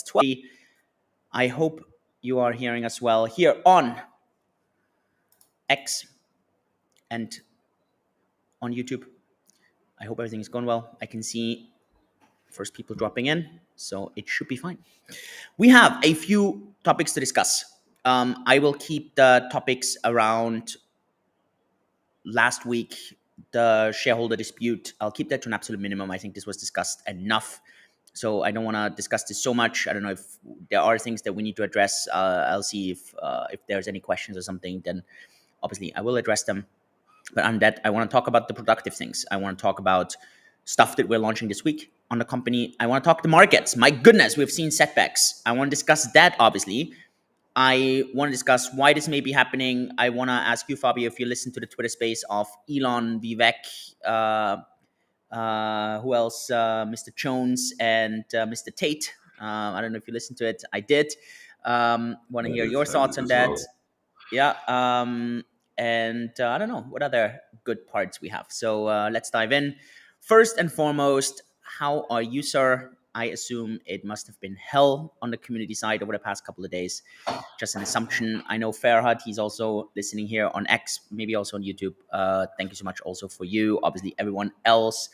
12. I hope you are hearing us well here on X and on YouTube. I hope everything is going well. I can see first people dropping in, so it should be fine. We have a few topics to discuss. I will keep the topics around last week, the shareholder dispute. I'll keep that to an absolute minimum. I think this was discussed enough. So I don't want to discuss this so much. I don't know if there are things that we need to address. I'll see if there's any questions or something. Then obviously I will address them. But on that, I want to talk about the productive things. I want to talk about stuff that we're launching this week on the company. I want to talk the markets. My goodness, we've seen setbacks. I want to discuss that, obviously. I want to discuss why this may be happening. I want to ask you, Fabio, if you listen to the Twitter space of Elon, Vivek, who else? Mr. Jones and Mr. Tate. I don't know if you listened to it. I did. Want to hear your thoughts on that. Yeah. And I don't know what other good parts we have. So let's dive in. First and foremost, how are you, sir? I assume it must have been hell on the community side over the past couple of days. Just an assumption. I know Farhad, he's also listening here on X, maybe also on YouTube. Thank you so much also for you. Obviously, everyone else,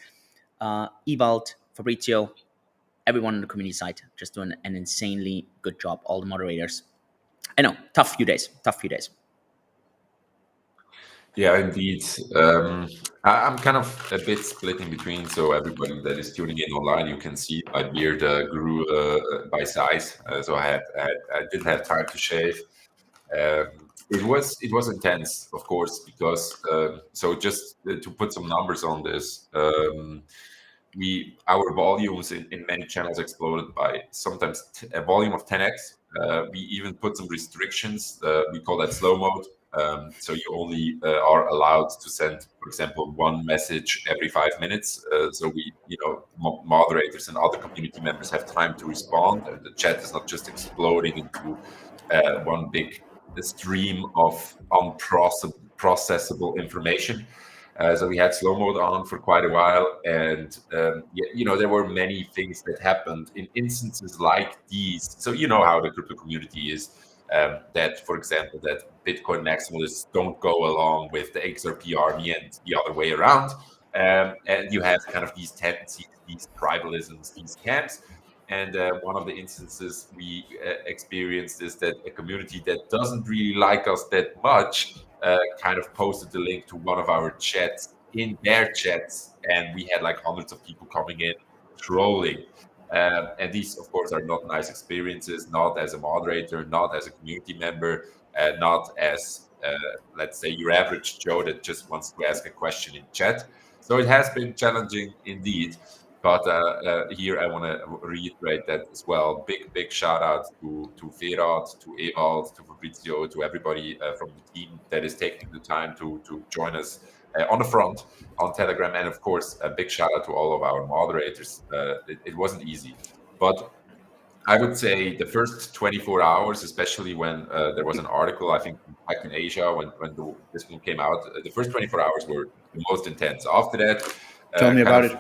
Ewald, Fabrizio, everyone on the community side, just doing an insanely good job. All the moderators. I know, tough few days. Yeah, indeed. I'm kind of a bit split in between. So everybody that is tuning in online, you can see my beard grew by size. So I didn't have time to shave. It was intense, of course, because so just to put some numbers on this, our volumes in many channels exploded by sometimes a volume of 10x. We even put some restrictions. We call that slow mode. So you only are allowed to send, for example, one message every 5 minutes. So we, moderators and other community members have time to respond, and the chat is not just exploding into one big stream of unprocessable information. So we had slow mode on for quite a while, and there were many things that happened in instances like these. So you know how the crypto community is. That, for example, that Bitcoin maximalists don't go along with the XRP army and the other way around. And you have kind of these tendencies, these tribalisms, these camps. And one of the instances we experienced is that a community that doesn't really like us that much kind of posted the link to one of our chats in their chats. And we had like hundreds of people coming in trolling. And these, of course, are not nice experiences, not as a moderator, not as a community member, not as, let's say, your average Joe that just wants to ask a question in chat. So it has been challenging indeed. But here I want to reiterate that as well. Big shout out to Ferhat, to Ewald, to Fabrizio, to everybody from the team that is taking the time to join us on the front on Telegram. And of course, a big shout out to all of our moderators. It wasn't easy, but I would say the first 24 hours, especially when there was an article, I think back in Asia, when this one came out, the first 24 hours were the most intense. After that, Tell me about it.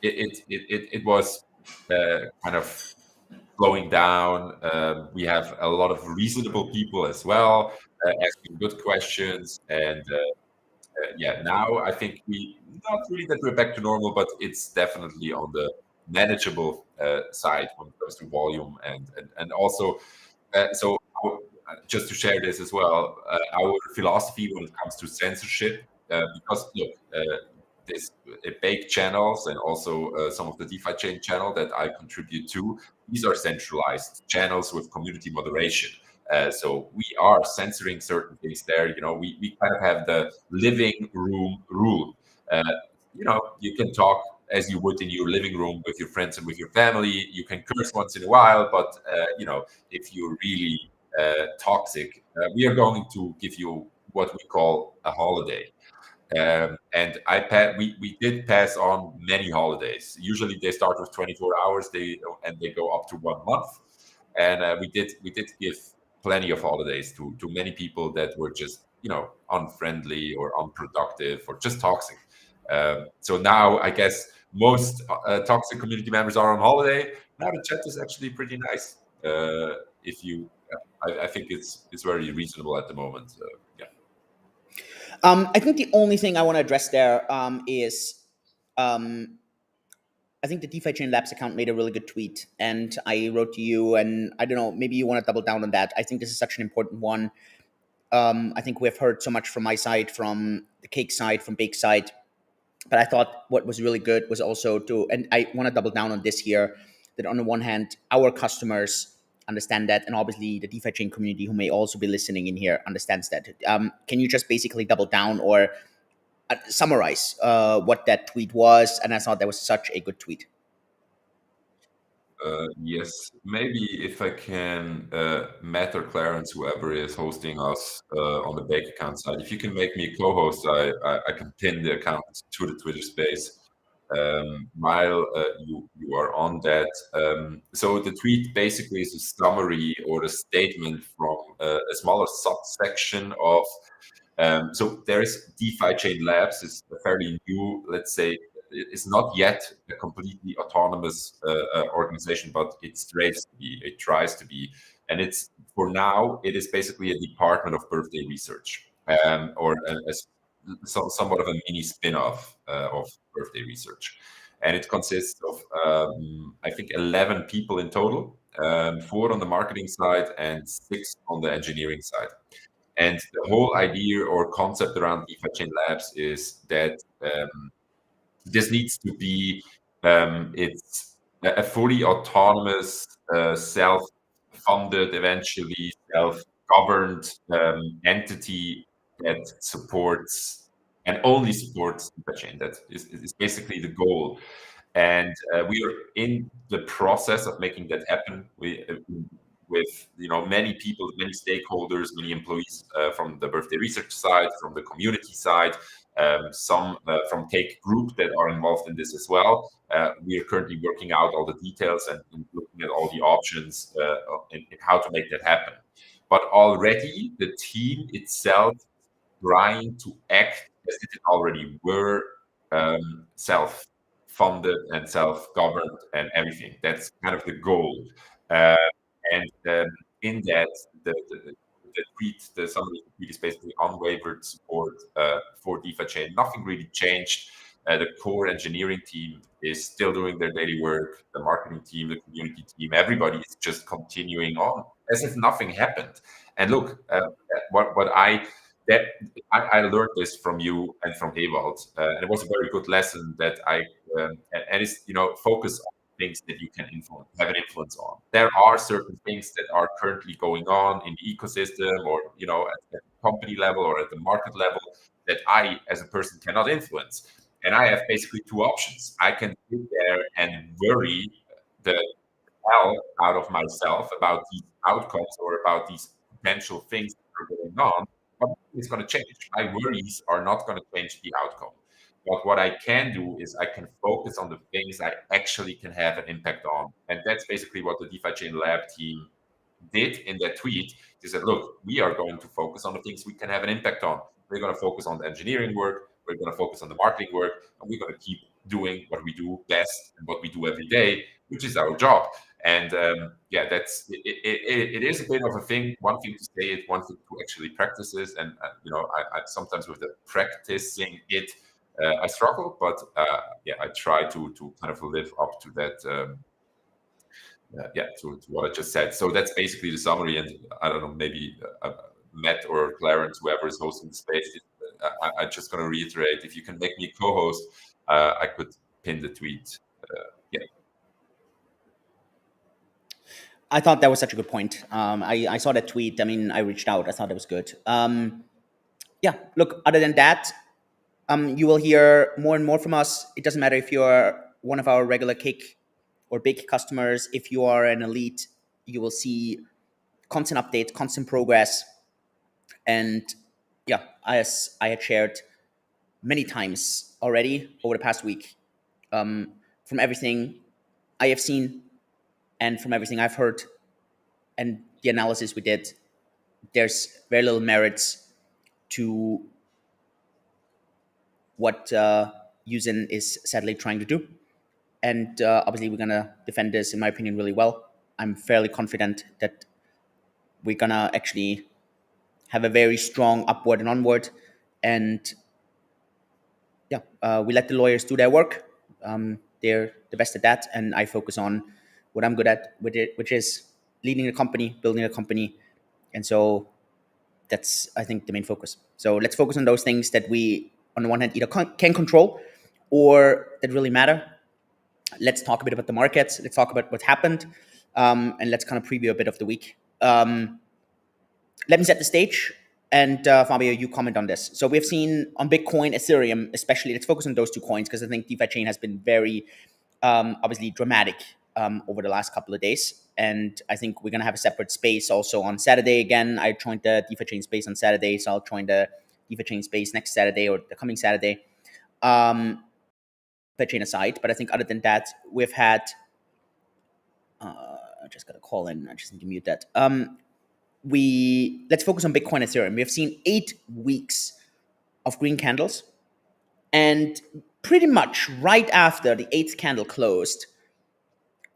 It was kind of slowing down. We have a lot of reasonable people as well, asking good questions. And now I think not really that we're back to normal, but it's definitely on the manageable side when it comes to volume. And also, so just to share this as well, our philosophy when it comes to censorship, because look, this bake channels and also some of the DeFiChain channel that I contribute to, these are centralized channels with community moderation. So we are censoring certain things there. We kind of have the living room rule. You can talk as you would in your living room with your friends and with your family. You can curse once in a while, but if you're really toxic, we are going to give you what we call a holiday. And we did pass on many holidays. Usually they start with 24 hours, they go up to 1 month. And we did give plenty of holidays to many people that were just unfriendly or unproductive or just toxic. So now I guess most toxic community members are on holiday, now the chat is actually pretty nice. If you, I think it's very reasonable at the moment. Yeah. I think the only thing I want to address there is um, I think the DeFiChain Labs account made a really good tweet, and I wrote to you, and I don't know, maybe you want to double down on that. I think this is such an important one. I think we've heard so much from my side, from the cake side, from bake side, but I thought what was really good was also to, and I want to double down on this here, that on the one hand, our customers understand that, and obviously the DeFi chain community who may also be listening in here understands that. Can you just basically double down or summarize what that tweet was? And I thought that was such a good tweet. Yes, maybe if I can, Matt or Clarence, whoever is hosting us on the Bake account side, if you can make me a co-host, I can pin the account to the Twitter space. While you are on that, so the tweet basically is a summary or a statement from a smaller subsection of. So there is DeFiChain Labs. It's a fairly new, let's say, it's not yet a completely autonomous organization, but it tries to be. It tries to be, and it's for now. It is basically a department of birthday research, or somewhat of a mini spin-off of birthday research, and it consists of I think 11 people in total, four on the marketing side and six on the engineering side. And the whole idea or concept around DeFiChain Labs is that this needs to be it's a fully autonomous, self-funded, eventually self-governed entity that supports and only supports DeFiChain. That is basically the goal. And we are in the process of making that happen. With many people, many stakeholders, many employees from the birthday research side, from the community side, some from Take Group that are involved in this as well. We are currently working out all the details and looking at all the options in how to make that happen. But already the team itself trying to act as if it already were self-funded and self-governed and everything. That's kind of the goal. Uh, and in that, the tweet, the summary of the tweet is basically unwavering support for DeFiChain. Nothing really changed. The core engineering team is still doing their daily work. The marketing team, the community team, everybody is just continuing on as if nothing happened. And look, what that I learned this from you and from Ewald, and it was a very good lesson that and it's focus on things that you can have an influence on. There are certain things that are currently going on in the ecosystem, or at the company level or at the market level, that I, as a person, cannot influence. And I have basically two options. I can sit there and worry the hell out of myself about these outcomes or about these potential things that are going on. But it's going to change. My worries are not going to change the outcome. But what I can do is I can focus on the things I actually can have an impact on. And that's basically what the DeFiChain Lab team did in that tweet. They said, look, we are going to focus on the things we can have an impact on. We're going to focus on the engineering work. We're going to focus on the marketing work. And we're going to keep doing what we do best and what we do every day, which is our job. And that's it is a bit of a thing. One thing to say it, one thing to actually practice it. And I sometimes with the practicing it, I struggle, but I try to kind of live up to that. To what I just said. So that's basically the summary. And I don't know, maybe Matt or Clarence, whoever is hosting the space, I'm just going to reiterate: if you can make me co-host, I could pin the tweet. I thought that was such a good point. I saw that tweet. I mean, I reached out. I thought it was good. Look, other than that, you will hear more and more from us. It doesn't matter if you're one of our regular cake or big customers. If you are an elite, you will see constant updates, constant progress. And as I had shared many times already over the past week, from everything I have seen and from everything I've heard and the analysis we did, there's very little merits to what u-zyn is sadly trying to do. And obviously, we're going to defend this, in my opinion, really well. I'm fairly confident that we're going to actually have a very strong upward and onward. And yeah, we let the lawyers do their work. They're the best at that. And I focus on what I'm good at, which is leading a company, building a company. And so that's, I think, the main focus. So let's focus on those things that we, on the one hand, either can control or that really matter. Let's talk a bit about the markets. Let's talk about what happened, and let's kind of preview a bit of the week. Let me set the stage, and Fabio, you comment on this. So we've seen on Bitcoin, Ethereum, especially. Let's focus on those two coins because I think DeFiChain has been very, obviously, dramatic over the last couple of days. And I think we're gonna have a separate space also on Saturday. Again, I joined the DeFiChain space on Saturday, so I'll join the DeFiChain space next Saturday or the coming Saturday. DeFiChain aside, but I think other than that, we've had. I just got a call in. I just need to mute that. Let's focus on Bitcoin and Ethereum. We have seen 8 weeks of green candles, and pretty much right after the 8th candle closed,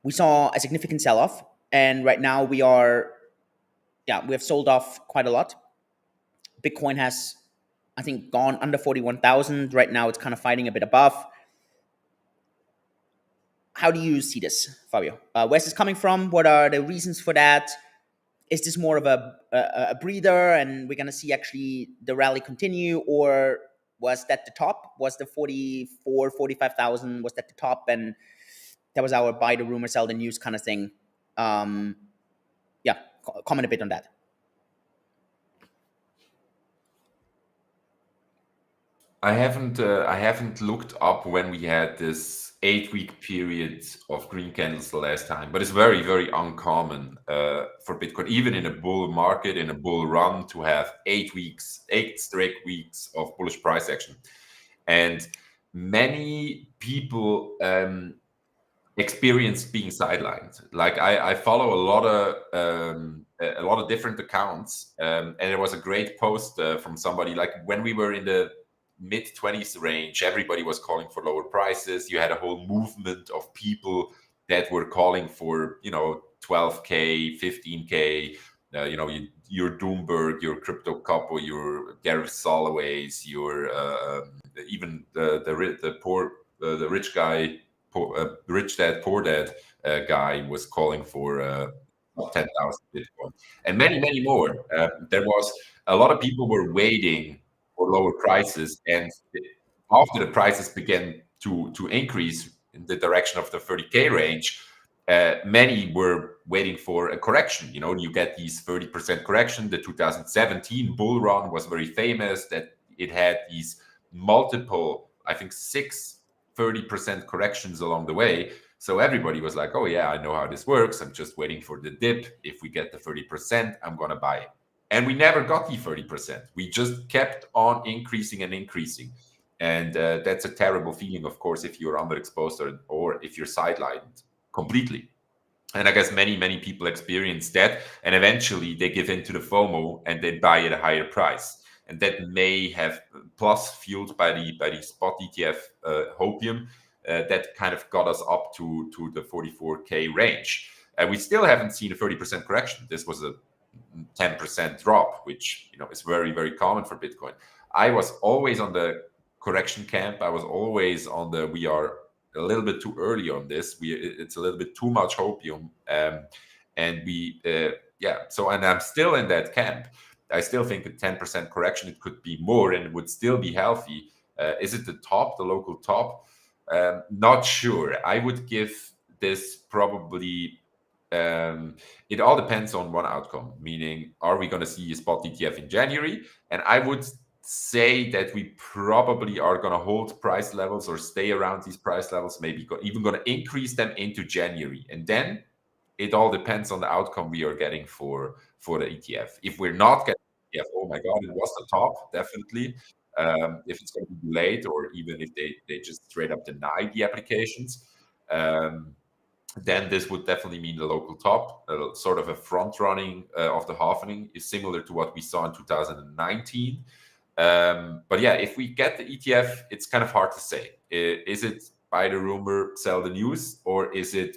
we saw a significant sell-off. And right now we have sold off quite a lot. Bitcoin has, I think, gone under 41,000. Right now it's kind of fighting a bit above. How do you see this, Fabio? Where's this coming from? What are the reasons for that? Is this more of a breather and we're going to see actually the rally continue? Or was that the top? Was the 45,000, was that the top? And that was our buy the rumor, sell the news kind of thing. Comment a bit on that. I haven't looked up when we had this 8-week period of green candles the last time, but it's very, very uncommon for Bitcoin, even in a bull market, in a bull run, to have 8 straight weeks of bullish price action. And many people experience being sidelined. Like I follow a lot of different accounts, and there was a great post from somebody, like when we were in the mid-20s range, everybody was calling for lower prices. You had a whole movement of people that were calling for 12K, 15K, your Doomberg, your Crypto Couple, your Gareth Soloway's, your even the poor the rich guy, rich dad poor dad guy was calling for 10,000 Bitcoin, and many more. There was a lot of people were waiting for lower prices, and after the prices began to increase in the direction of the 30K range, many were waiting for a correction. You get these 30% correction. The 2017 bull run was very famous, that it had these multiple, I think 6 30% corrections along the way. So everybody was like, oh yeah, I know how this works. I'm just waiting for the dip. If we get the 30%, I'm going to buy it. And we never got the 30%. We just kept on increasing and increasing. And that's a terrible feeling, of course, if you're underexposed or if you're sidelined completely. And I guess many people experience that. And eventually they give in to the FOMO and they buy at a higher price. And that may have, plus fueled by the spot ETF Hopium, that kind of got us up to the 44K range. We still haven't seen a 30% correction. This was a 10% drop, which is very, very common for Bitcoin. I was always on the correction camp. I was always on the we are a little bit too early on this. It's a little bit too much hopium, and I'm still in that camp. I still think a 10% correction, it could be more, and it would still be healthy. Is it the top, the local top? Not sure. I would give this probably. It all depends on one outcome, meaning, are we going to see a spot ETF in January? And I would say that we probably are going to hold price levels or stay around these price levels, maybe even going to increase them into January. And then it all depends on the outcome we are getting for the ETF. If we're not getting ETF, oh my God, it was the top, definitely. If it's going to be delayed, or even if they just straight up deny the applications, then this would definitely mean the local top. Sort of a front running of the halvening is similar to what we saw in 2019. But yeah, if we get the ETF, it's kind of hard to say. Is it buy the rumor, sell the news, or is it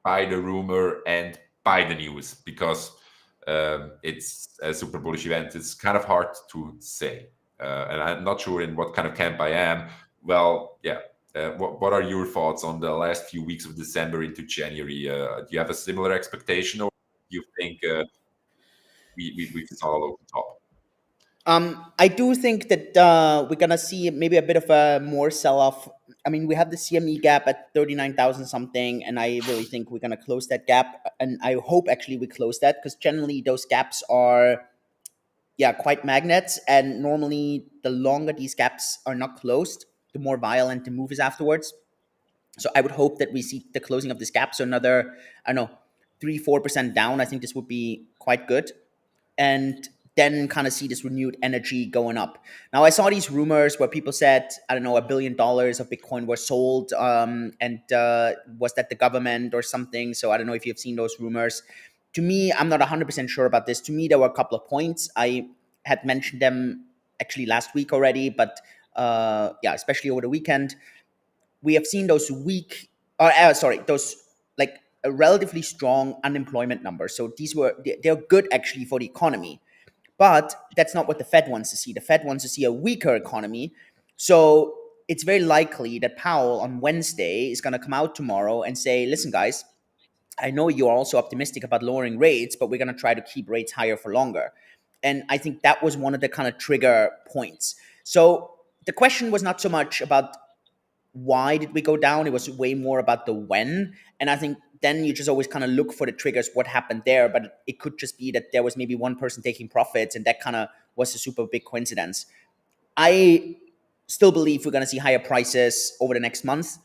buy the rumor and buy the news? Because it's a super bullish event. It's kind of hard to say, and I'm not sure in what kind of camp I am. Well, yeah. What are your thoughts on the last few weeks of December into January? Do you have a similar expectation, or do you think we've all over the top? I do think that we're gonna see maybe a bit of a more sell-off. I mean, we have the CME gap at 39,000 something, and I really think we're gonna close that gap. And I hope actually we close that, because generally those gaps are, yeah, quite magnets. And normally, the longer these gaps are not closed, the more violent the move is afterwards. So I would hope that we see the closing of this gap. So another, I don't know, 3-4% down. I think this would be quite good. And then kind of see this renewed energy going up. Now, I saw these rumors where people said, I don't know, $1 billion of Bitcoin were sold, and was that the government or something? So I don't know if you've seen those rumors. To me, I'm not 100% sure about this. To me, there were a couple of points. I had mentioned them actually last week already, but yeah, especially over the weekend. We have seen those weak, those like a relatively strong unemployment numbers. So they're good actually for the economy. But that's not what the Fed wants to see. The Fed wants to see a weaker economy. So it's very likely that Powell on Wednesday is going to come out tomorrow and say, listen, guys, I know you're also optimistic about lowering rates, but we're going to try to keep rates higher for longer. And I think that was one of the kind of trigger points. So the question was not so much about why did we go down, it was way more about the when. And I think then you just always kind of look for the triggers, what happened there. But it could just be that there was maybe one person taking profits, and that kind of was a super big coincidence. I still believe we're going to see higher prices over the next month.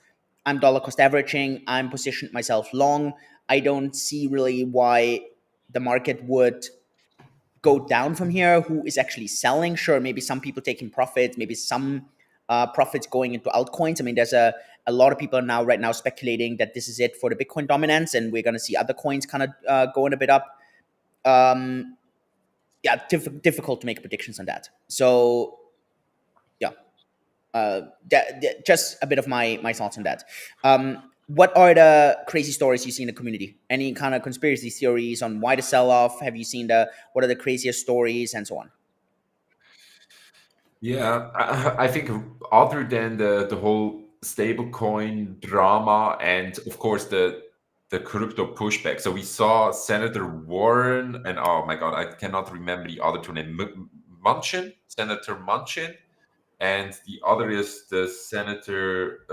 I'm dollar cost averaging. I'm positioned myself long. I don't see really why the market would go down from here. Who is actually selling? Sure, maybe some people taking profits, maybe some profits going into altcoins. I mean, there's a lot of people now right now speculating that this is it for the Bitcoin dominance, and we're going to see other coins kind of going a bit up. Yeah, difficult to make predictions on that. So yeah, just a bit of my thoughts on that. What are the crazy stories you see in the community? Any kind of conspiracy theories on why the sell off? Have you seen what are the craziest stories and so on? Yeah, I think other than the whole stablecoin drama and of course the crypto pushback. So we saw Senator Warren and oh my God, I cannot remember the other two names. Munchin, Senator Munchin, and the other is the Senator.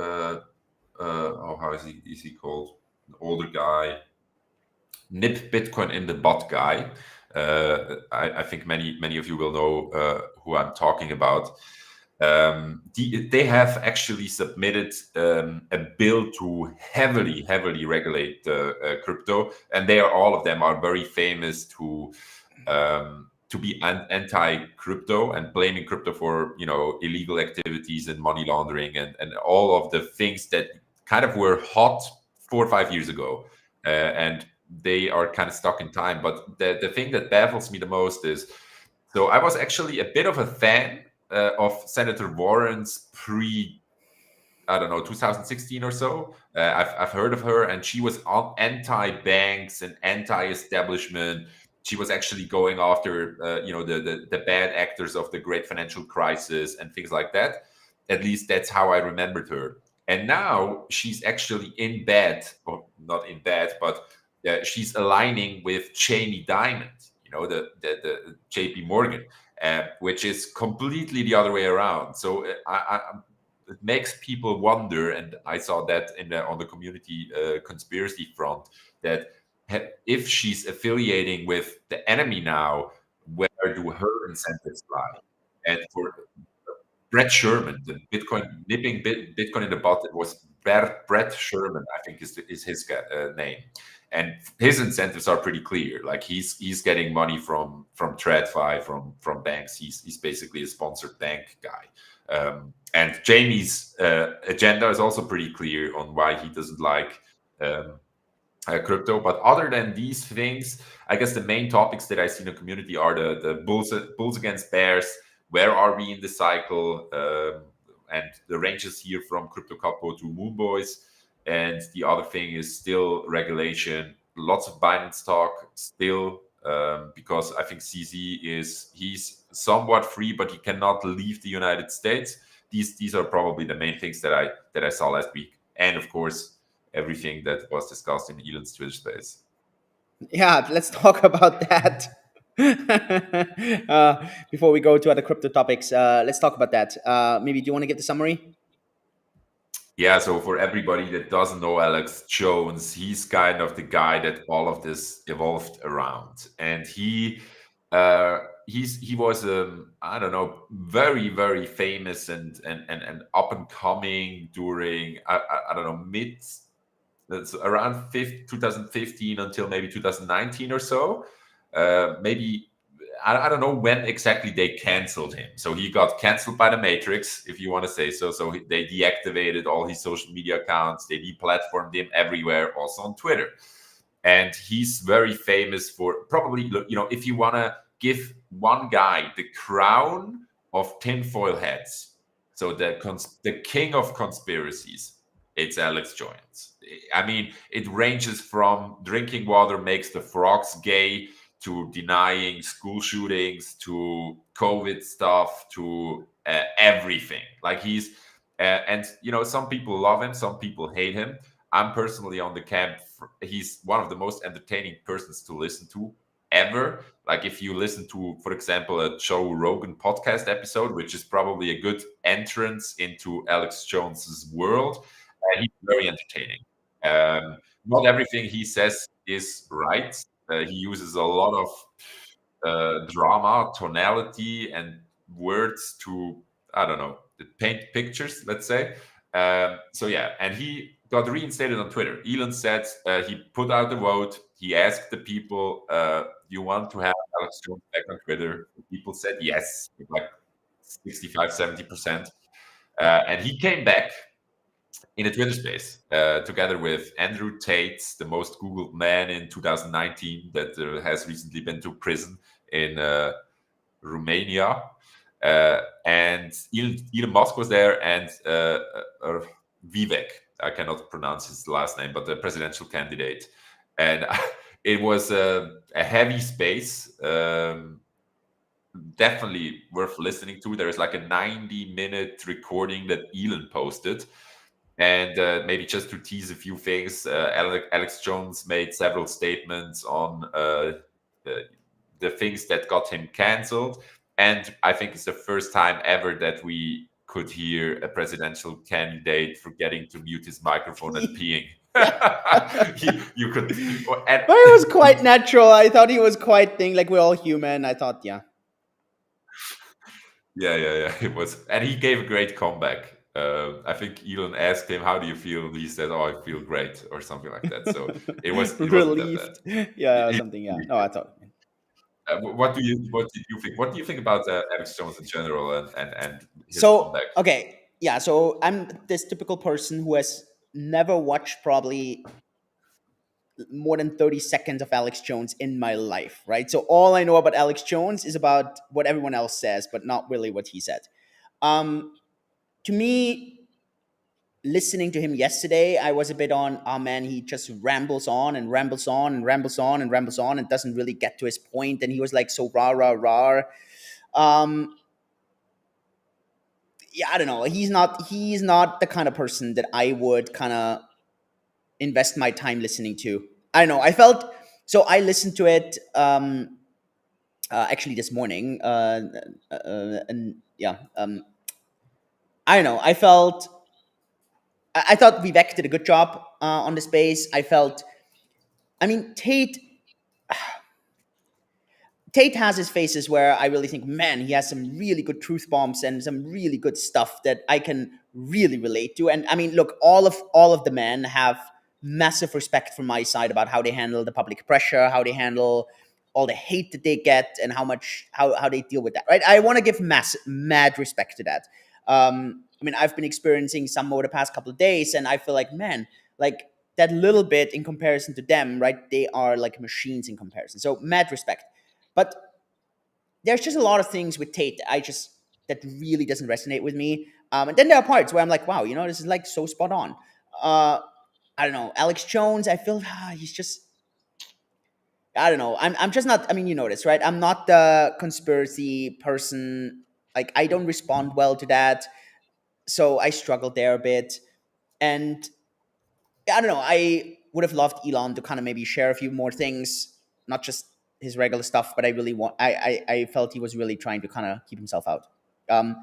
Oh, how is he called? An older guy, Nip Bitcoin in the butt guy. I think many of you will know who I'm talking about. They have actually submitted a bill to heavily regulate crypto, and they are all of them are very famous to be anti-crypto and blaming crypto for illegal activities and money laundering and all of the things that kind of were hot 4 or 5 years ago, and they are kind of stuck in time. But the thing that baffles me the most is, so I was actually a bit of a fan of Senator Warren's I don't know, 2016 or so. I've heard of her, and she was anti-banks and anti-establishment. She was actually going after, the bad actors of the great financial crisis and things like that. At least that's how I remembered her. And now she's actually in bed, or not in bed, but she's aligning with Jamie Dimon, the JP Morgan, which is completely the other way around. So it makes people wonder, and I saw that on the community conspiracy front, that if she's affiliating with the enemy now, where do her incentives lie? And for Brett Sherman, the Bitcoin in the butt, it was Brett Sherman, I think is his name, and his incentives are pretty clear. Like he's getting money from TradFi, from banks. He's basically a sponsored bank guy. And Jamie's agenda is also pretty clear on why he doesn't like crypto. But other than these things, I guess the main topics that I see in the community are the bulls against bears. Where are we in the cycle? and the ranges here from Crypto Capo to Moon Boys. And the other thing is still regulation. Lots of Binance talk still, because I think CZ he's somewhat free, but he cannot leave the United States. These are probably the main things that I saw last week, and of course everything that was discussed in Elon's Twitter space. Yeah, let's talk about that. Before we go to other crypto topics, let's talk about that. Maybe do you want to give the summary? Yeah, so for everybody that doesn't know Alex Jones, he's kind of the guy that all of this evolved around, and he was I don't know, very famous and up and coming during I don't know, mid, that's around 2015 until maybe 2019 or so. Maybe I don't know when exactly they canceled him. So he got canceled by the Matrix, if you want to say so. So they deactivated all his social media accounts. They deplatformed him everywhere, also on Twitter. And he's very famous for probably, if you want to give one guy the crown of tinfoil heads, so the king of conspiracies, it's Alex Jones. I mean, it ranges from drinking water makes the frogs gay to denying school shootings to COVID stuff to everything. Like and some people love him, some people hate him. I'm personally on the camp. He's one of the most entertaining persons to listen to ever. Like if you listen to, for example, a Joe Rogan podcast episode, which is probably a good entrance into Alex Jones's world, he's very entertaining. Not everything he says is right. He uses a lot of drama, tonality, and words to, I don't know, paint pictures, let's say. So yeah, and he got reinstated on Twitter. Elon said he put out the vote. He asked the people, "You want to have Alex Jones back on Twitter?" People said yes, like 65, 70%. And he came back in a Twitter space together with Andrew Tate, the most Googled man in 2019 that has recently been to prison in Romania. And Elon Musk was there, and Vivek, I cannot pronounce his last name, but the presidential candidate. And it was a heavy space. Definitely worth listening to. There is like a 90-minute recording that Elon posted. And maybe just to tease a few things, Alex Jones made several statements on the things that got him canceled. And I think it's the first time ever that we could hear a presidential candidate forgetting to mute his microphone and peeing. you could. But it was quite natural. I thought he was quite thing like we're all human. I thought, yeah. Yeah. It was, and he gave a great comeback. I think Elon asked him, "How do you feel?" He said, "Oh, I feel great," or something like that. So it wasn't that relieved. Yeah, bad. something. Yeah. No, I thought. What did you think? What do you think about Alex Jones in general and his So comeback? okay, yeah. So I'm this typical person who has never watched probably more than 30 seconds of Alex Jones in my life, right? So all I know about Alex Jones is about what everyone else says, but not really what he said. To me, listening to him yesterday, I was a bit on, oh man, he just rambles on and rambles on and rambles on and rambles on and doesn't really get to his point. And he was like so rah rah rah. Um, yeah, I don't know. He's not the kind of person that I would kind of invest my time listening to. I don't know. I felt so. I listened to it actually this morning, and yeah, I don't know. I thought Vivek did a good job on the space. I felt. I mean, Tate has his phases where I really think, man, he has some really good truth bombs and some really good stuff that I can really relate to. And I mean, look, all of the men have massive respect from my side about how they handle the public pressure, how they handle all the hate that they get, and how they deal with that. Right? I want to give mad respect to that. I mean, I've been experiencing some over the past couple of days, and I feel like, man, like that little bit in comparison to them, right? They are like machines in comparison. So mad respect. But there's just a lot of things with Tate that I just that really doesn't resonate with me. And then there are parts where I'm like, wow, this is like so spot on. Uh, I don't know, Alex Jones. I feel he's just. I don't know. I'm just not. I mean, you know this, right? I'm not the conspiracy person. Like, I don't respond well to that, so I struggled there a bit. And I don't know. I would have loved Elon to kind of maybe share a few more things, not just his regular stuff. But I really want. I felt he was really trying to kind of keep himself out. Um,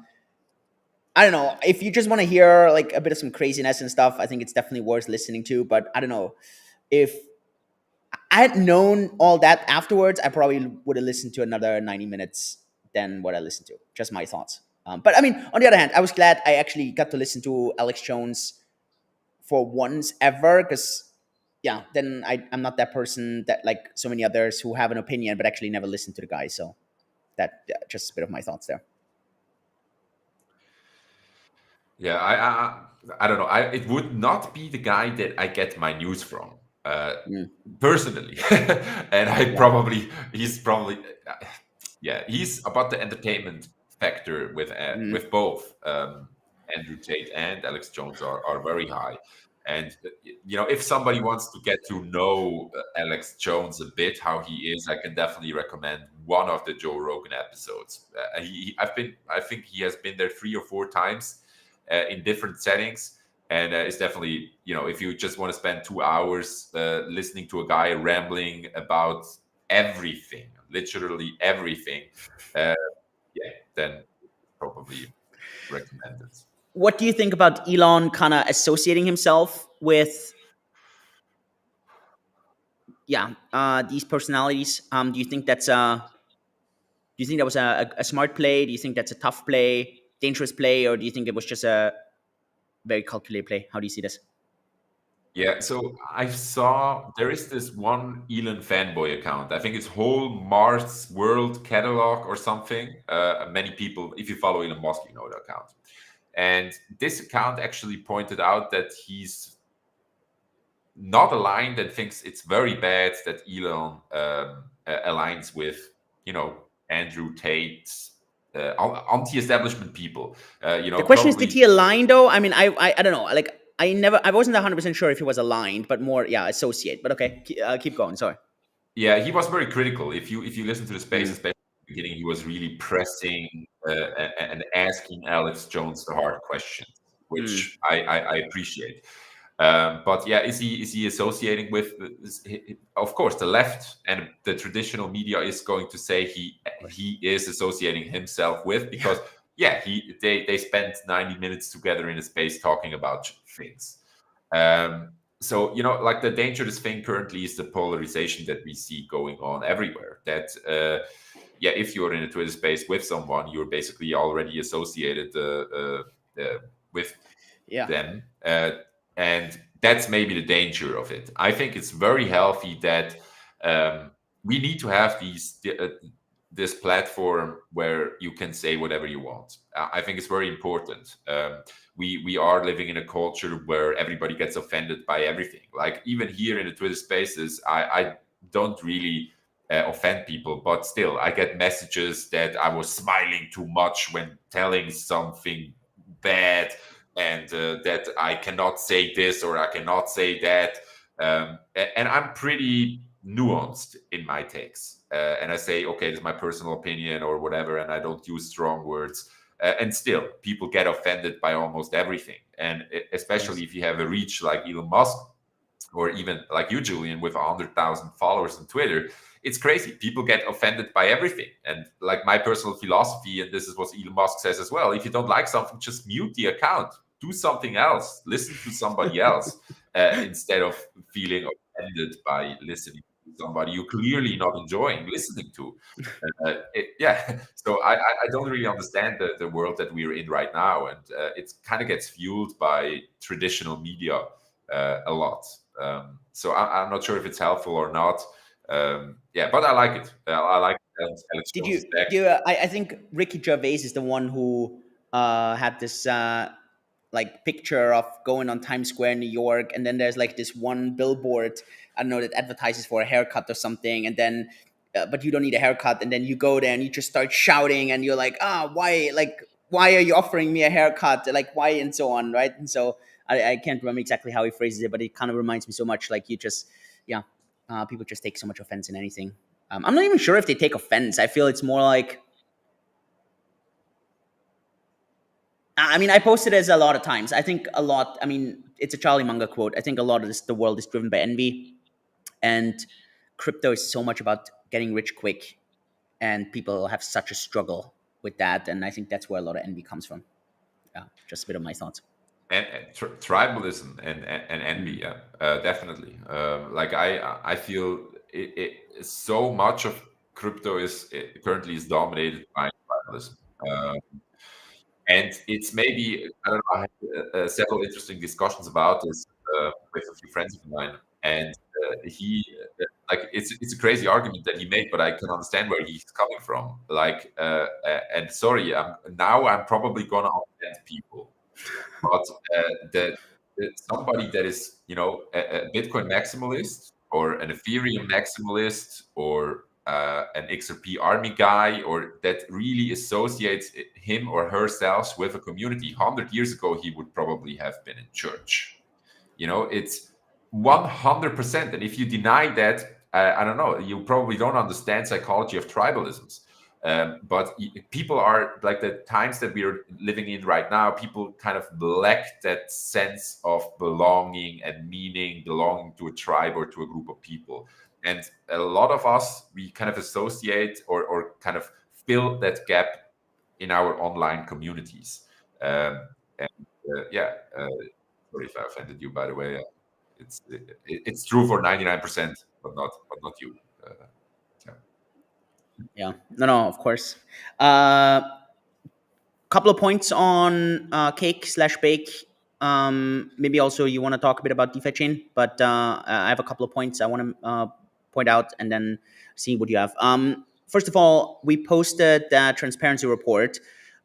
I don't know if you just want to hear like a bit of some craziness and stuff. I think it's definitely worth listening to. But I don't know if I had known all that afterwards, I probably would have listened to another 90 minutes than what I listened to. Just my thoughts. But I mean, on the other hand, I was glad I actually got to listen to Alex Jones for once ever, because yeah, then I'm not that person that like so many others who have an opinion but actually never listen to the guy. So that just a bit of my thoughts there. Yeah, I don't know. It would not be the guy that I get my news from, uh, Mm, personally, and yeah. he's probably, yeah, he's about the entertainment factor Mm, with both Andrew Tate and Alex Jones are very high, and if somebody wants to get to know Alex Jones a bit, how he is, I can definitely recommend one of the Joe Rogan episodes. I think he has been there 3 or 4 times in different settings. And it's definitely, if you just want to spend 2 hours listening to a guy rambling about everything, literally everything, uh, yeah, then probably recommended. what do you think about Elon kind of associating himself with these personalities? Do you think do you think that was a smart play? Do you think that's a tough play, dangerous play, or do you think it was just a very calculated play? How do you see this? Yeah, so I saw there is this one Elon fanboy account. I think it's whole Mars World Catalog or something. Many people, if you follow Elon Musk, you know the account. And this account actually pointed out that he's not aligned and thinks it's very bad that Elon aligns with, Andrew Tate's anti-establishment people. The question is, did Probably, he align though? I mean, I don't know. Like, I wasn't 100% sure if he was aligned, but more, yeah, associate. But okay, keep going. Sorry. yeah, he was very critical. If you listen to the space, Mm, especially at the beginning, he was really pressing and asking Alex Jones the hard questions, mm, which I appreciate. But yeah, is he associating with? Of course, the left and the traditional media is going to say of course. he is associating himself with, Yeah. because yeah, they spent 90 minutes together in a space talking about things. So like the dangerous thing currently is the polarization that we see going on everywhere. That yeah, if you're in a Twitter space with someone, you're basically already associated with Yeah. them. And that's maybe the danger of it. I think it's very healthy that we need to have this platform where you can say whatever you want. I think it's very important. We are living in a culture where everybody gets offended by everything. Like even here in the Twitter spaces, I don't really offend people, but still, I get messages that I was smiling too much when telling something bad, and that I cannot say this or I cannot say that. And I'm pretty nuanced in my takes. And I say, okay, this is my personal opinion or whatever, and I don't use strong words. And still, people get offended by almost everything. And Of course. especially if you have a reach like Elon Musk, or even like you, Julian, with 100,000 followers on Twitter, it's crazy. People get offended by everything. And like my personal philosophy, and this is what Elon Musk says as well, if you don't like something, just mute the account, do something else, listen to somebody else, instead of feeling offended by listening to somebody you're clearly not enjoying listening to. Yeah, so I don't really understand the world that we're in right now. And it kind of gets fueled by traditional media a lot. So I'm not sure if it's helpful or not. Yeah, but I like it. I like that Alex Did Jones you? is back. Do you, I think Ricky Gervais is the one who had this like picture of going on Times Square in New York, and then there's like this one billboard, I don't know, that advertises for a haircut or something, and then but you don't need a haircut, and then you go there and you just start shouting, and you're like, why, like, why are you offering me a haircut? Like, why? And so on, right? And so I can't remember exactly how he phrases it, but it kind of reminds me so much like you just, yeah, people just take so much offense in anything. I'm not even sure if they take offense. I feel it's more like, I mean, I posted this a lot of times. I think a lot, I mean, it's a Charlie Munger quote. I think a lot of this, the world is driven by envy, and crypto is so much about getting rich quick, and people have such a struggle with that. And I think that's where a lot of envy comes from. Yeah, just a bit of my thoughts. And tribalism and envy, yeah, definitely. Like I feel so much of crypto is currently is dominated by tribalism. And it's maybe, I don't know, I had several interesting discussions about this with a few friends of mine, and he like it's a crazy argument that he made, but I can understand where he's coming from. Like, and sorry, now I'm probably gonna offend people, but somebody that is, you know, a Bitcoin maximalist or an Ethereum maximalist or an XRP army guy, or that really associates him or herself with a community. 100 years ago, he would probably have been in church. You know, it's 100%. And if you deny that, I don't know, you probably don't understand psychology of tribalisms. But people are like, the times that we are living in right now, people kind of lack that sense of belonging and meaning, belonging to a tribe or to a group of people. And a lot of us, we kind of associate or kind of fill that gap in our online communities. And yeah, sorry if I offended you, by the way. It's true for 99%, but not you. Yeah. Yeah, no, of course. Couple of points on cake slash bake. Maybe also you want to talk a bit about DeFiChain, but I have a couple of points I want to point out and then see what you have. First of all, we posted the transparency report.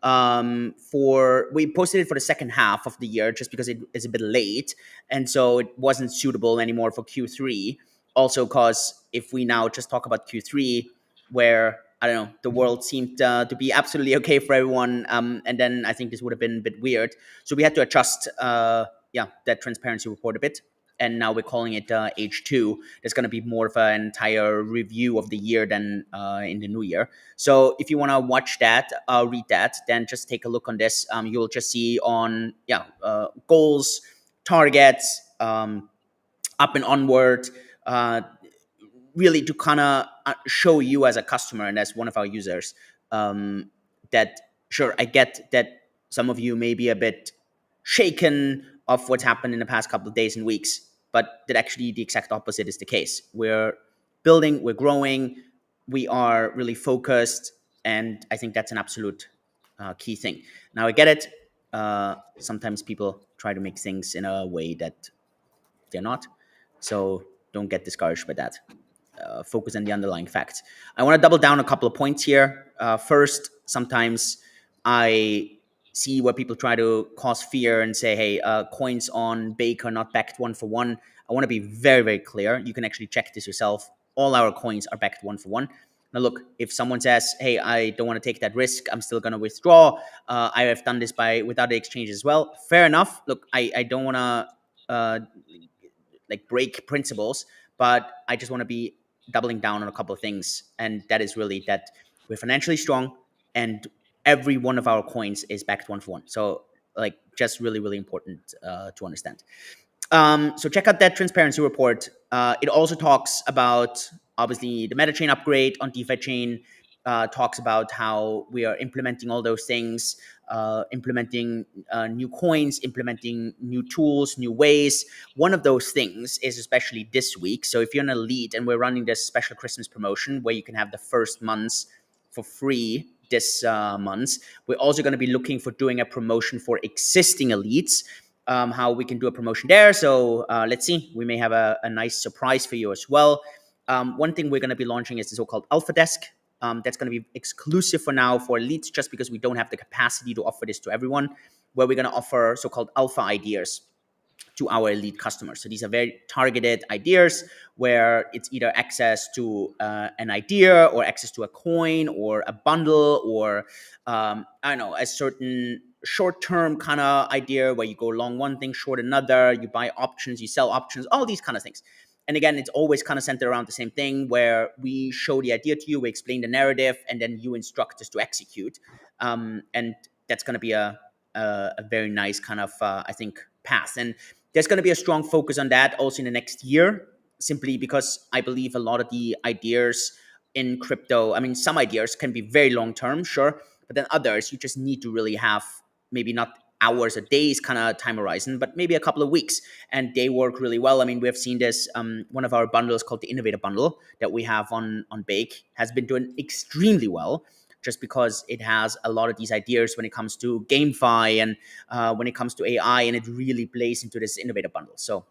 We posted it for the second half of the year just because it is a bit late, and so it wasn't suitable anymore for Q3. Also, because if we now just talk about Q3, where I don't know, the world seemed to be absolutely okay for everyone, and then I think this would have been a bit weird. So we had to adjust, that transparency report a bit, and now we're calling it H2. There's going to be more of an entire review of the year than in the new year. So if you want to watch that, read that, then just take a look on this. You'll just see on goals, targets, up and onward. Really to kind of show you as a customer and as one of our users, that sure, I get that some of you may be a bit shaken of what's happened in the past couple of days and weeks, but that actually the exact opposite is the case. We're building, we're growing, we are really focused, and I think that's an absolute key thing. Now I get it. Sometimes people try to make things in a way that they're not, so don't get discouraged by that. Focus on the underlying facts. I want to double down a couple of points here. First, sometimes I see where people try to cause fear and say, hey, coins on Bake are not backed one for one. I want to be very, very clear. You can actually check this yourself. All our coins are backed one for one. Now, look, if someone says, hey, I don't want to take that risk, I'm still going to withdraw. I have done this with other exchanges as well. Fair enough. Look, I don't want to break principles, but I just want to be doubling down on a couple of things, and that is really that we're financially strong, and every one of our coins is backed one for one. So, just really, really important to understand. So check out that transparency report. It also talks about obviously the MetaChain upgrade on DeFiChain. Talks about how we are implementing all those things, implementing new coins, implementing new tools, new ways. One of those things is especially this week. So if you're an elite, and we're running this special Christmas promotion where you can have the first months for free this month, we're also going to be looking for doing a promotion for existing elites. How we can do a promotion there. So let's see. We may have a nice surprise for you as well. One thing we're going to be launching is the so-called Alpha Desk. That's going to be exclusive for now for elites, just because we don't have the capacity to offer this to everyone, where we're going to offer so-called alpha ideas to our elite customers. So these are very targeted ideas where it's either access to an idea or access to a coin or a bundle or I don't know, a certain short-term kind of idea where you go long one thing, short another, you buy options, you sell options, all these kind of things. And again, it's always kind of centered around the same thing where we show the idea to you, we explain the narrative, and then you instruct us to execute. And that's going to be a very nice kind of, I think, path. And there's going to be a strong focus on that also in the next year, simply because I believe a lot of the ideas in crypto, I mean, some ideas can be very long term, sure, but then others, you just need to really have maybe not hours or days kind of time horizon, but maybe a couple of weeks. And they work really well. I mean, we have seen this. One of our bundles called the Innovator Bundle that we have on Bake has been doing extremely well, just because it has a lot of these ideas when it comes to GameFi and when it comes to AI, and it really plays into this Innovator Bundle. So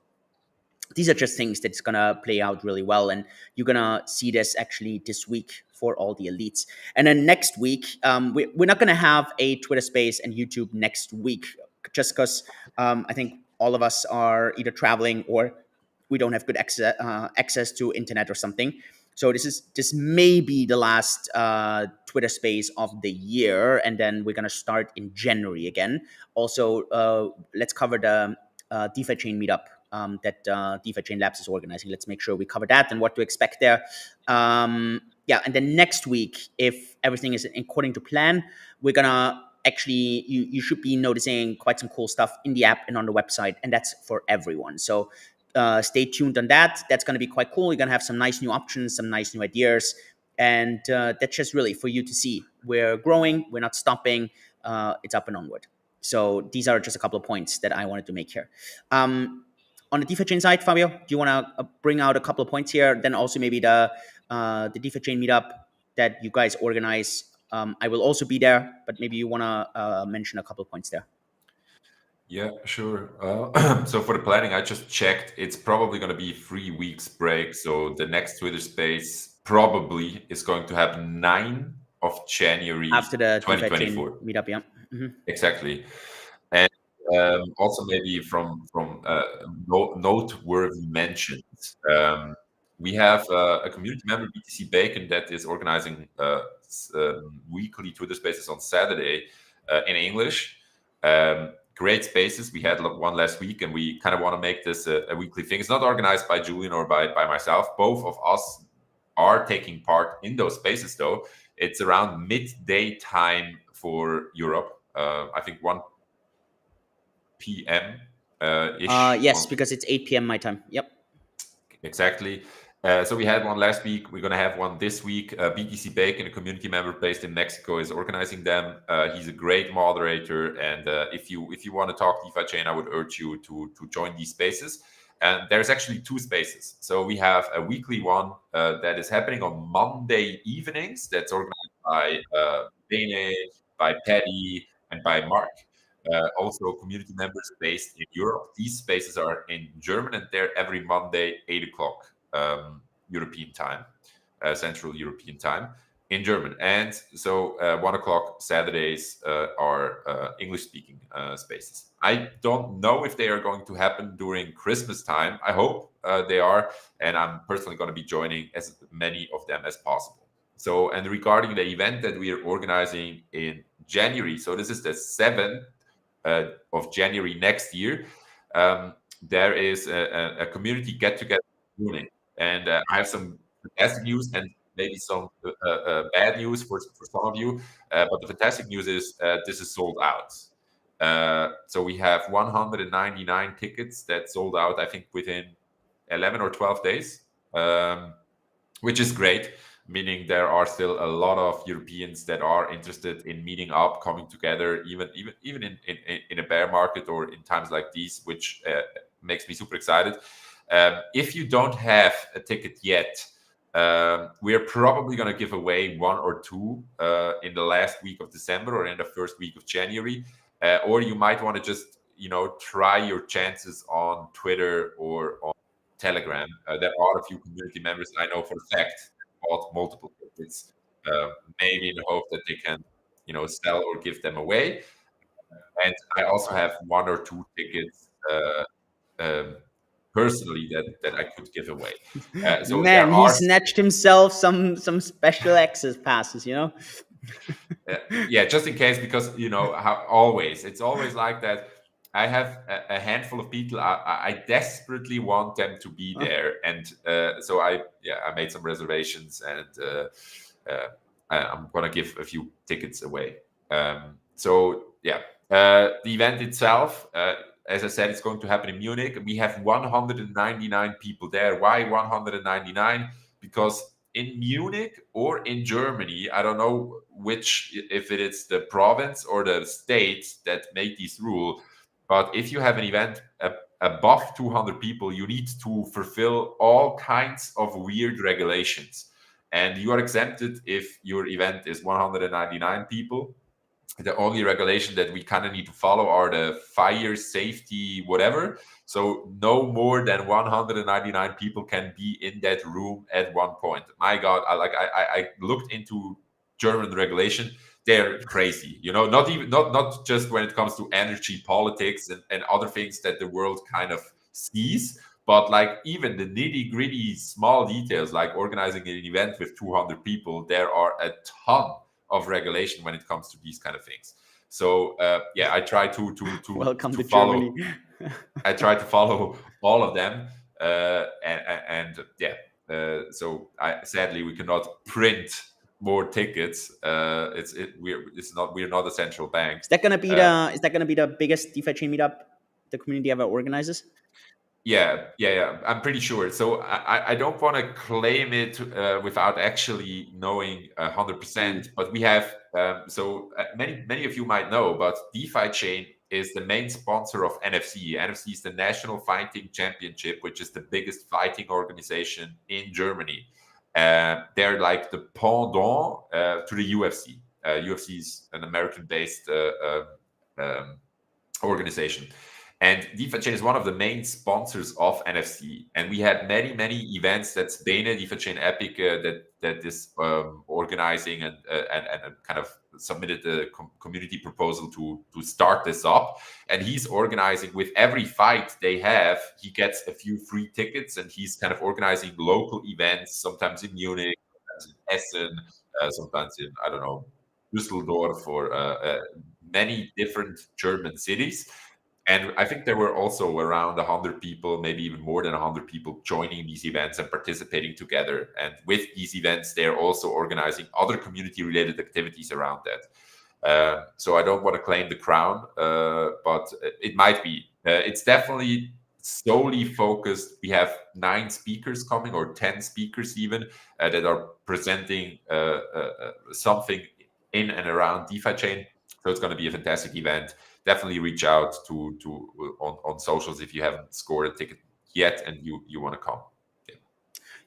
these are just things that's going to play out really well. And you're going to see this actually this week for all the elites. And then next week, we're not going to have a Twitter space and YouTube next week, just because I think all of us are either traveling or we don't have good access to internet or something. So this may be the last Twitter space of the year, and then we're gonna start in January again. Also, let's cover the DeFiChain meetup that DeFiChain Labs is organizing. Let's make sure we cover that and what to expect there. Yeah, and then next week, if everything is according to plan, we're gonna actually you should be noticing quite some cool stuff in the app and on the website, and that's for everyone. So stay tuned on that. That's going to be quite cool. You're going to have some nice new options, some nice new ideas, and that's just really for you to see. We're growing. We're not stopping. It's up and onward. So these are just a couple of points that I wanted to make here. On the DeFiChain side, Fabio, do you want to bring out a couple of points here? Then also maybe the DeFiChain meetup that you guys organize. I will also be there, but maybe you want to mention a couple of points there. Yeah, sure. So for the planning, I just checked. It's probably going to be 3 weeks break. So the next Twitter space probably is going to happen 9 of January After the DeFiChain 2024. meetup, yeah. Mm-hmm. Exactly. And also maybe from noteworthy mentions, we have a community member, BTC Bacon, that is organizing weekly Twitter spaces on Saturday in English. Great spaces. We had one last week, and we kind of want to make this a weekly thing. It's not organized by Julian or by myself. Both of us are taking part in those spaces, though. It's around midday time for Europe. I think 1 p.m. Ish. Yes, because it's 8 p.m. my time. Yep. Exactly. So we had one last week. We're going to have one this week. BTC Bacon, a community member based in Mexico, is organizing them. He's a great moderator, and if you want to talk DeFiChain, I would urge you to join these spaces. And there's actually 2 spaces. So we have a weekly one that is happening on Monday evenings. That's organized by Bene, by Paddy, and by Mark. Also community members based in Europe. These spaces are in German, and they're every Monday, 8 o'clock European time, Central European time in German. And so 1 o'clock Saturdays are English-speaking spaces. I don't know if they are going to happen during Christmas time. I hope they are, and I'm personally going to be joining as many of them as possible. So, and regarding the event that we are organizing in January, so this is the 7th of January next year, there is a community get-together morning, and I have some fantastic news and maybe some bad news for some of you. But the fantastic news is this is sold out. So we have 199 tickets that sold out, I think, within 11 or 12 days, which is great, meaning there are still a lot of Europeans that are interested in meeting up, coming together, even in a bear market or in times like these, which makes me super excited. If you don't have a ticket yet, we are probably going to give away 1 or 2 in the last week of December or in the first week of January. Or you might want to just, try your chances on Twitter or on Telegram. There are a few community members I know for a fact bought multiple tickets, maybe in the hope that they can, sell or give them away. And I also have 1 or 2 tickets um, personally that I could give away. So there Man, he are snatched himself some special access passes, you know? yeah, just in case, because how always it's always like that. I have a handful of people. I desperately want them to be Huh? there, and so I made some reservations, and I'm gonna give a few tickets away. So yeah, the event itself, as I said, it's going to happen in Munich. We have 199 people there. Why 199? Because in Munich or in Germany, I don't know which, if it is the province or the state that make this rule, but if you have an event above 200 people, you need to fulfill all kinds of weird regulations. And you are exempted if your event is 199 people. The only regulation that we kind of need to follow are the fire safety whatever, so no more than 199 people can be in that room at one point. My god, I looked into German regulation. They're crazy, not even not just when it comes to energy politics and other things that the world kind of sees, but like even the nitty gritty small details, like organizing an event with 200 people, there are a ton of regulation when it comes to these kind of things. So yeah, I try Welcome to to Germany. follow. I try to follow all of them, and yeah. So sadly we cannot print more tickets. We're not a central bank. Is that gonna be the biggest DeFiChain meetup the community ever organizes? Yeah. I'm pretty sure. So I don't want to claim it without actually knowing 100%. But we have many of you might know, but DeFiChain is the main sponsor of NFC. NFC is the National Fighting Championship, which is the biggest fighting organization in Germany. They're like the pendant to the UFC. UFC is an American-based organization. And DeFiChain is one of the main sponsors of NFC. And we had many events. That's Bene, DeFiChain Epic, that is organizing and kind of submitted the community proposal to start this up. And he's organizing with every fight they have. He gets a few free tickets, and he's kind of organizing local events, sometimes in Munich, sometimes in Essen, sometimes in, I don't know, Düsseldorf, or many different German cities. And I think there were also around 100 people, maybe even more than 100 people joining these events and participating together. And with these events, they're also organizing other community related activities around that. So I don't want to claim the crown, but it might be. It's definitely solely focused. We have 9 speakers coming, or 10 speakers even, that are presenting something in and around DeFiChain. So it's going to be a fantastic event. Definitely reach out on socials if you haven't scored a ticket yet and you want to come.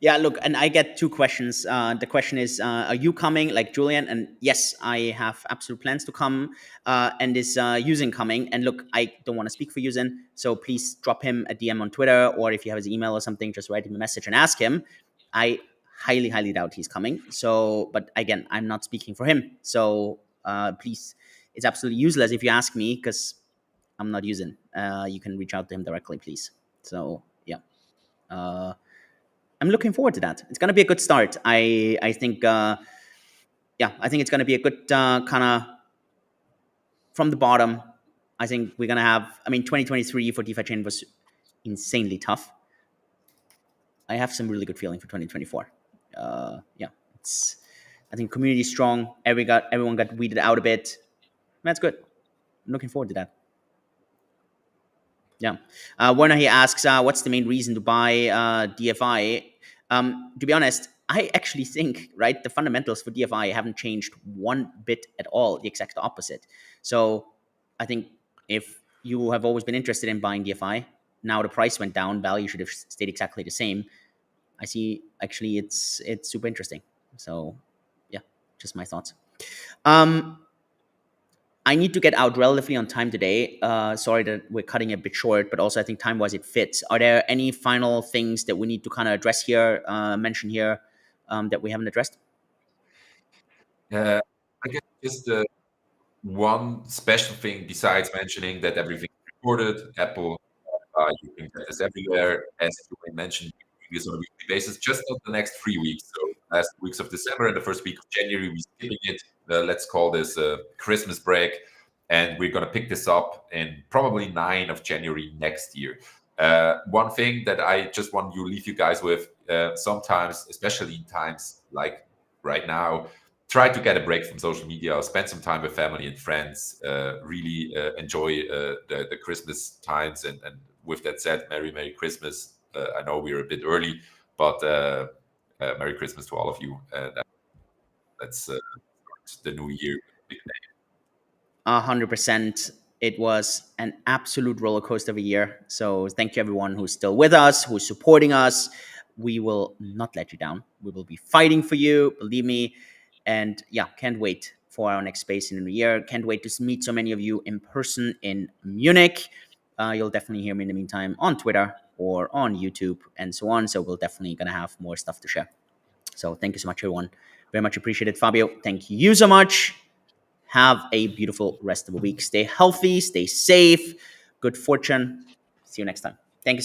Yeah, look, and I get 2 questions. The question is, are you coming, like Julian? And yes, I have absolute plans to come. And is u-zyn coming? And look, I don't want to speak for u-zyn, so please drop him a DM on Twitter, or if you have his email or something, just write him a message and ask him. I highly doubt he's coming. So, but again, I'm not speaking for him. So please, it's absolutely useless if you ask me, because I'm not u-zyn. You can reach out to him directly, please. So yeah. I'm looking forward to that. It's going to be a good start. I think I think it's going to be a good kind of from the bottom. I think we're going to have. I mean, 2023 for DeFiChain was insanely tough. I have some really good feeling for 2024. It's. I think community is strong. Everyone got weeded out a bit. That's good. I'm looking forward to that. Yeah. Werner here asks, what's the main reason to buy DFI? To be honest, I actually think, right, the fundamentals for DFI haven't changed one bit at all, the exact opposite. So I think if you have always been interested in buying DFI, now the price went down, value should have stayed exactly the same. I see, actually, it's super interesting. So yeah, just my thoughts. I need to get out relatively on time today. Sorry that we're cutting a bit short, but also I think time-wise it fits. Are there any final things that we need to kind of address here, mention here, that we haven't addressed? I guess just one special thing besides mentioning that everything is recorded. Apple You can get this everywhere. As you mentioned, we do this on a weekly basis, just not the next 3 weeks. So last weeks of December and the first week of January, we're skipping it. Let's call this a Christmas break. And we're going to pick this up in probably 9 of January next year. One thing that I just want to leave you guys with, sometimes, especially in times like right now, try to get a break from social media, spend some time with family and friends, really enjoy the Christmas times. And with that said, Merry Christmas. I know we're a bit early, but Merry Christmas to all of you. And let's start the new year. 100%. It was an absolute roller coaster of a year. So thank you everyone who's still with us, who's supporting us. We will not let you down. We will be fighting for you, believe me. And yeah, can't wait for our next space in the new year. Can't wait to meet so many of you in person in Munich. You'll definitely hear me in the meantime on Twitter or on YouTube and so on. So we're definitely gonna have more stuff to share. So thank you so much, everyone. Very much appreciated, Fabio. Thank you so much. Have a beautiful rest of the week. Stay healthy, stay safe. Good fortune. See you next time.